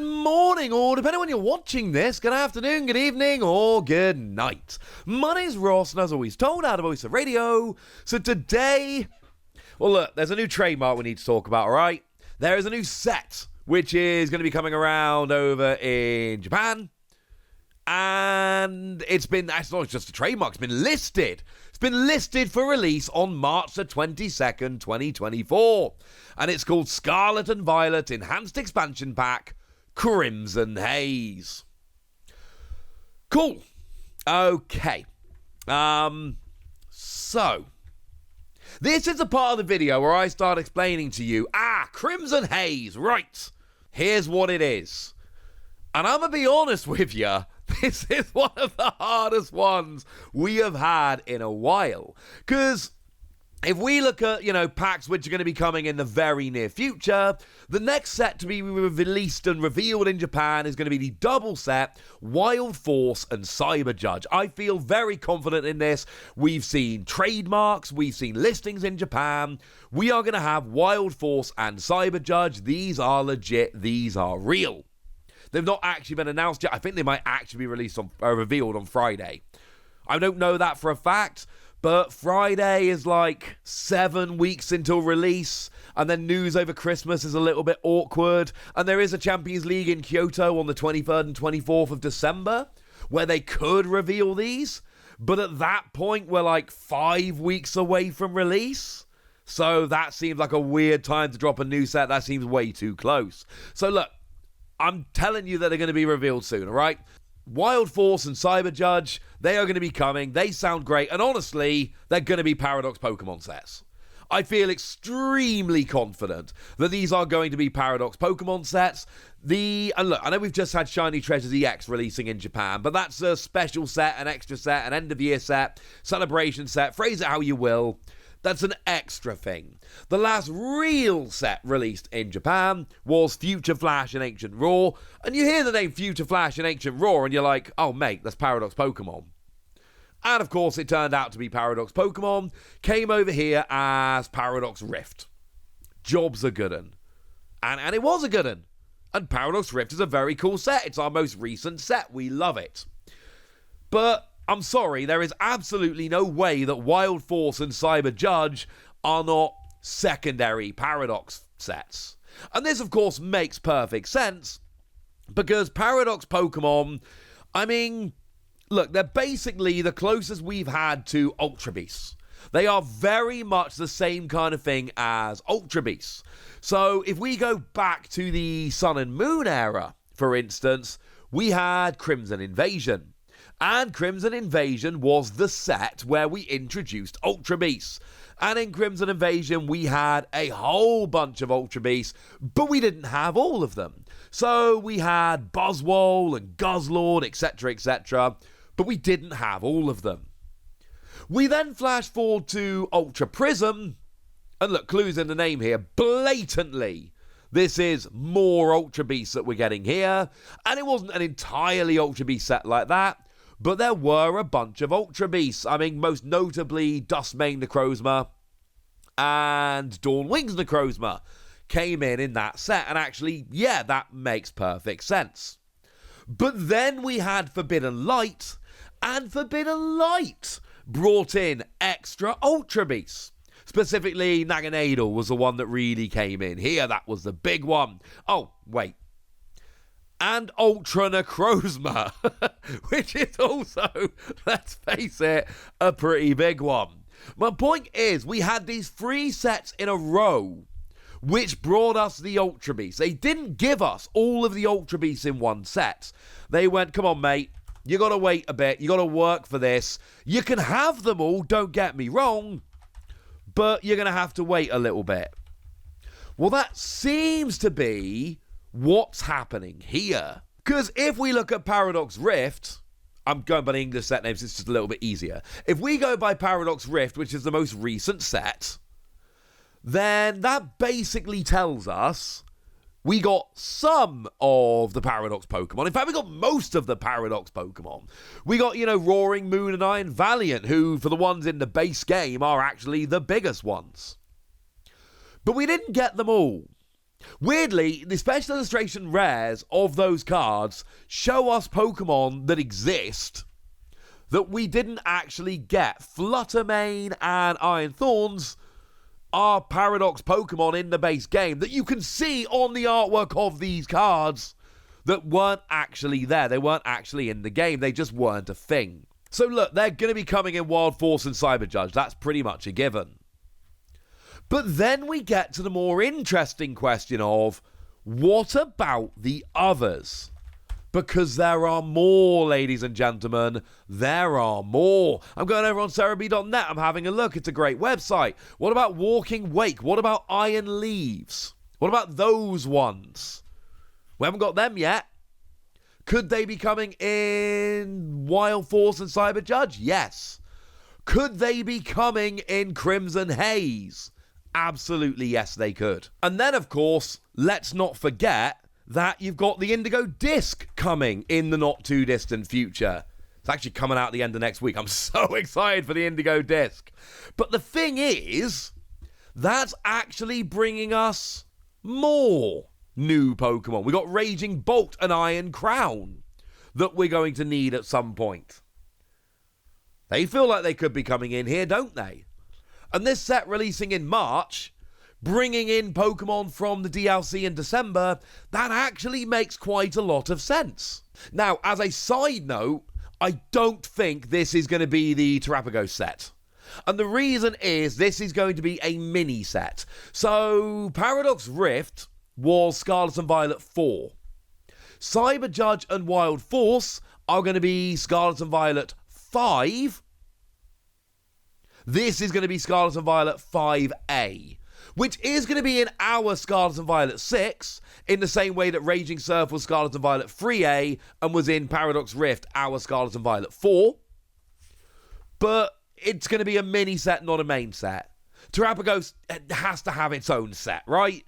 Good morning, or depending on when you're watching this, good afternoon, good evening, or good night. My name's Ross, and as always told, out of Voice of Radio. So today, well look, there's a new trademark we need to talk about, alright? There is a new set, which is going to be coming around over in Japan. And it's not just a trademark, it's been listed. It's been listed for release on March the 22nd, 2024. And it's called Scarlet and Violet Enhanced Expansion Pack, Crimson Haze. Cool. Okay. So, this is a part of the video where I start explaining to you, Crimson Haze, right. Here's what it is. And I'm going to be honest with you, this is one of the hardest ones we have had in a while. Because if we look at, packs which are going to be coming in the very near future, the next set to be released and revealed in Japan is going to be the double set, Wild Force and Cyber Judge. I feel very confident in this. We've seen trademarks, we've seen listings in Japan. We are going to have Wild Force and Cyber Judge. These are legit, these are real. They've not actually been announced yet. I think they might actually be revealed on Friday. I don't know that for a fact, but Friday is like 7 weeks until release, and then news over Christmas is a little bit awkward, and there is a Champions League in Kyoto on the 23rd and 24th of December, where they could reveal these, but at that point, we're like 5 weeks away from release, so that seems like a weird time to drop a new set. That seems way too close. So look, I'm telling you that they're going to be revealed soon, all right? Wild Force and Cyber Judge, they are going to be coming. They sound great. And honestly, they're going to be Paradox Pokemon sets. I feel extremely confident that these are going to be Paradox Pokemon sets. And look, I know we've just had Shiny Treasures EX releasing in Japan, but that's a special set, an extra set, an end-of-year set, celebration set, phrase it how you will. That's an extra thing. The last real set released in Japan was Future Flash and Ancient Roar. And you hear the name Future Flash and Ancient Roar and you're like, oh mate, that's Paradox Pokemon. And of course it turned out to be Paradox Pokemon. Came over here as Paradox Rift. Job's a good un. And it was a good un. And Paradox Rift is a very cool set. It's our most recent set. We love it. But I'm sorry, there is absolutely no way that Wild Force and Cyber Judge are not secondary Paradox sets. And this, of course, makes perfect sense, because Paradox Pokemon, I mean, look, they're basically the closest we've had to Ultra Beasts. They are very much the same kind of thing as Ultra Beasts. So if we go back to the Sun and Moon era, for instance, we had Crimson Invasion. And Crimson Invasion was the set where we introduced Ultra Beasts. And in Crimson Invasion, we had a whole bunch of Ultra Beasts, but we didn't have all of them. So we had Buzzwole and Guzzlord, etc., but we didn't have all of them. We then flash forward to Ultra Prism, and look, clues in the name here, blatantly. This is more Ultra Beasts that we're getting here, and it wasn't an entirely Ultra Beast set like that. But there were a bunch of Ultra Beasts. I mean, most notably, Duskmane Necrozma and Dawn Wings Necrozma came in that set. And actually, yeah, that makes perfect sense. But then we had Forbidden Light, and Forbidden Light brought in extra Ultra Beasts. Specifically, Naganadel was the one that really came in here. That was the big one. Oh, wait. And Ultra Necrozma, which is also, let's face it, a pretty big one. My point is, we had these 3 sets in a row, which brought us the Ultra Beasts. They didn't give us all of the Ultra Beasts in one set. They went, come on, mate, you got to wait a bit, you got to work for this. You can have them all, don't get me wrong, but you're going to have to wait a little bit. Well, that seems to be what's happening here. Because if we look at Paradox Rift, I'm going by the English set names, it's just a little bit easier. If we go by Paradox Rift, which is the most recent set, then that basically tells us we got some of the Paradox Pokemon. In fact, we got most of the Paradox Pokemon. We got, Roaring Moon and Iron Valiant, who, for the ones in the base game, are actually the biggest ones. But we didn't get them all. Weirdly, the special illustration rares of those cards show us Pokemon that exist that we didn't actually get. Fluttermane and Iron Thorns are Paradox Pokemon in the base game that you can see on the artwork of these cards that weren't actually there. They weren't actually in the game. They just weren't a thing. So look, they're going to be coming in Wild Force and Cyber Judge. That's pretty much a given. But then we get to the more interesting question of, what about the others? Because there are more, ladies and gentlemen. There are more. I'm going over on Cerebi.net. I'm having a look. It's a great website. What about Walking Wake? What about Iron Leaves? What about those ones? We haven't got them yet. Could they be coming in Wild Force and Cyber Judge? Yes. Could they be coming in Crimson Haze? Absolutely, yes, they could. And then, of course, let's not forget that you've got the Indigo Disc coming in the not-too-distant future. It's actually coming out at the end of next week. I'm so excited for the Indigo Disc. But the thing is, that's actually bringing us more new Pokemon. We got Raging Bolt and Iron Crown that we're going to need at some point. They feel like they could be coming in here, don't they? And this set releasing in March, bringing in Pokemon from the DLC in December, that actually makes quite a lot of sense. Now, as a side note, I don't think this is going to be the Terapagos set. And the reason is this is going to be a mini set. So, Paradox Rift was Scarlet and Violet 4. Cyber Judge and Wild Force are going to be Scarlet and Violet 5. This is going to be Scarlet and Violet 5A, which is going to be in our Scarlet and Violet 6, in the same way that Raging Surf was Scarlet and Violet 3A and was in Paradox Rift, our Scarlet and Violet 4. But it's going to be a mini set, not a main set. Terapagos has to have its own set, right?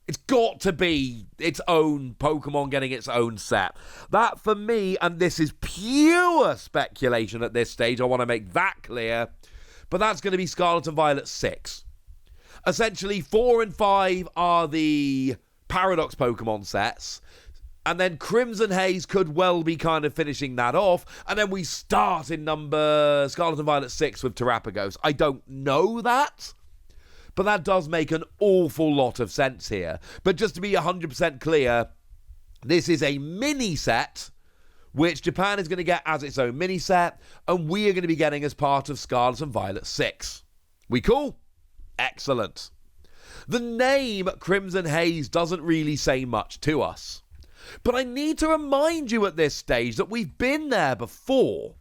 It's got to be its own Pokemon getting its own set. That, for me, and this is pure speculation at this stage, I want to make that clear, but that's going to be Scarlet and Violet 6. Essentially, 4 and 5 are the Paradox Pokemon sets, and then Crimson Haze could well be kind of finishing that off, and then we start in number Scarlet and Violet 6 with Terapagos. I don't know that, but that does make an awful lot of sense here. But just to be 100% clear, this is a mini set, which Japan is going to get as its own mini set, and we are going to be getting as part of Scarlet and Violet 6. We cool? Excellent. The name Crimson Haze doesn't really say much to us. But I need to remind you at this stage that we've been there before.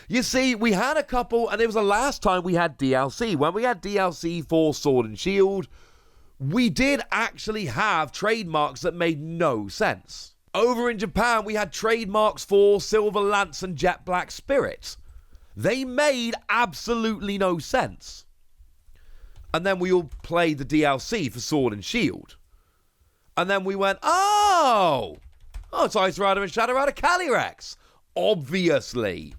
You see, we had a couple, and it was the last time we had DLC. When we had DLC for Sword and Shield, we did actually have trademarks that made no sense. Over in Japan, we had trademarks for Silver Lance and Jet Black Spirit. They made absolutely no sense. And then we all played the DLC for Sword and Shield. And then we went, oh, it's Ice Rider and Shadow Rider Calyrex. Obviously.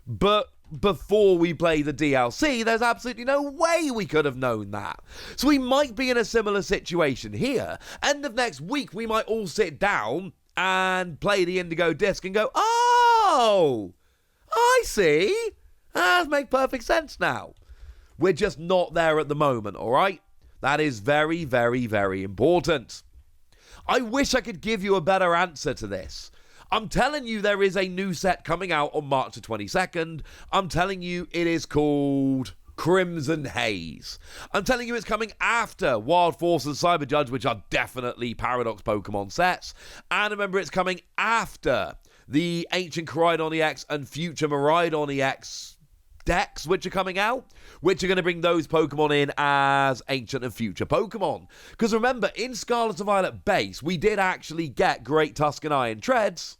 But before we play the DLC, there's absolutely no way we could have known that. So we might be in a similar situation here. End of next week, we might all sit down and play the Indigo Disc and go, oh, I see. That makes perfect sense now. We're just not there at the moment, all right? That is very, very, very important. I wish I could give you a better answer to this. I'm telling you there is a new set coming out on March the 22nd. I'm telling you it is called Crimson Haze. I'm telling you it's coming after Wild Force and Cyber Judge, which are definitely Paradox Pokemon sets. And remember, it's coming after the Ancient Coridon EX and Future Miraidon EX decks, which are coming out, which are going to bring those Pokemon in as Ancient and Future Pokemon. Because remember, in Scarlet and Violet base, we did actually get Great Tusk and Iron Treads,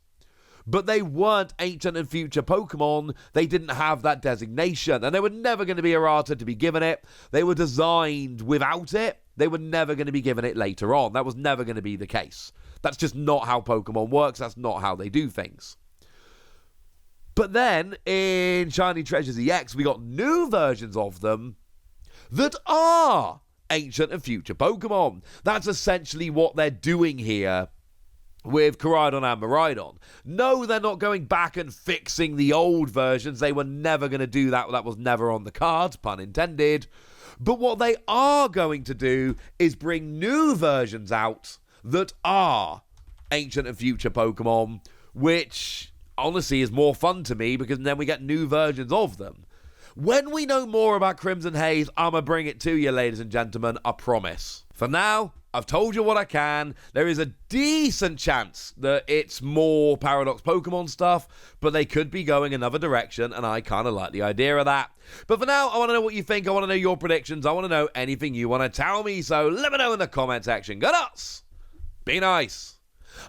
but they weren't Ancient and Future Pokemon. They didn't have that designation, and they were never going to be errata to be given it. They were designed without it. They were never going to be given it later on. That was never going to be the case. That's just not how Pokemon works. That's not how they do things. But then, in Shiny Treasures EX, we got new versions of them that are ancient and future Pokemon. That's essentially what they're doing here with Koraidon and Miraidon. No, they're not going back and fixing the old versions. They were never going to do that. That was never on the cards, pun intended. But what they are going to do is bring new versions out that are ancient and future Pokemon, which honestly is more fun to me because then we get new versions of them. When we know more about Crimson Haze, I'm going to bring it to you, ladies and gentlemen, I promise. For now, I've told you what I can. There is a decent chance that it's more Paradox Pokemon stuff, but they could be going another direction, and I kind of like the idea of that. But for now, I want to know what you think. I want to know your predictions. I want to know anything you want to tell me, so let me know in the comment section. Go nuts! Be nice.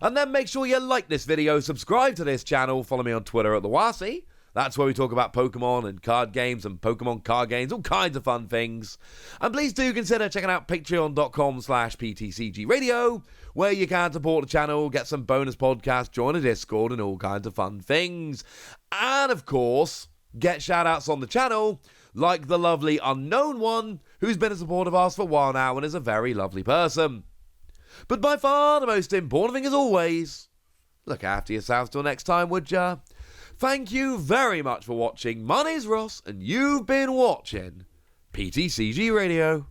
And then make sure you like this video, subscribe to this channel, follow me on Twitter at @TheWasi. That's where we talk about Pokemon and card games and Pokemon card games, all kinds of fun things. And please do consider checking out patreon.com/PTCGradio, where you can support the channel, get some bonus podcasts, join a Discord, and all kinds of fun things. And of course, get shout-outs on the channel, like the lovely Unknown One, who's been a supporter of ours for a while now and is a very lovely person. But by far the most important thing, as always, look after yourselves till next time, would ya? Thank you very much for watching. My name's Ross, and you've been watching PTCG Radio.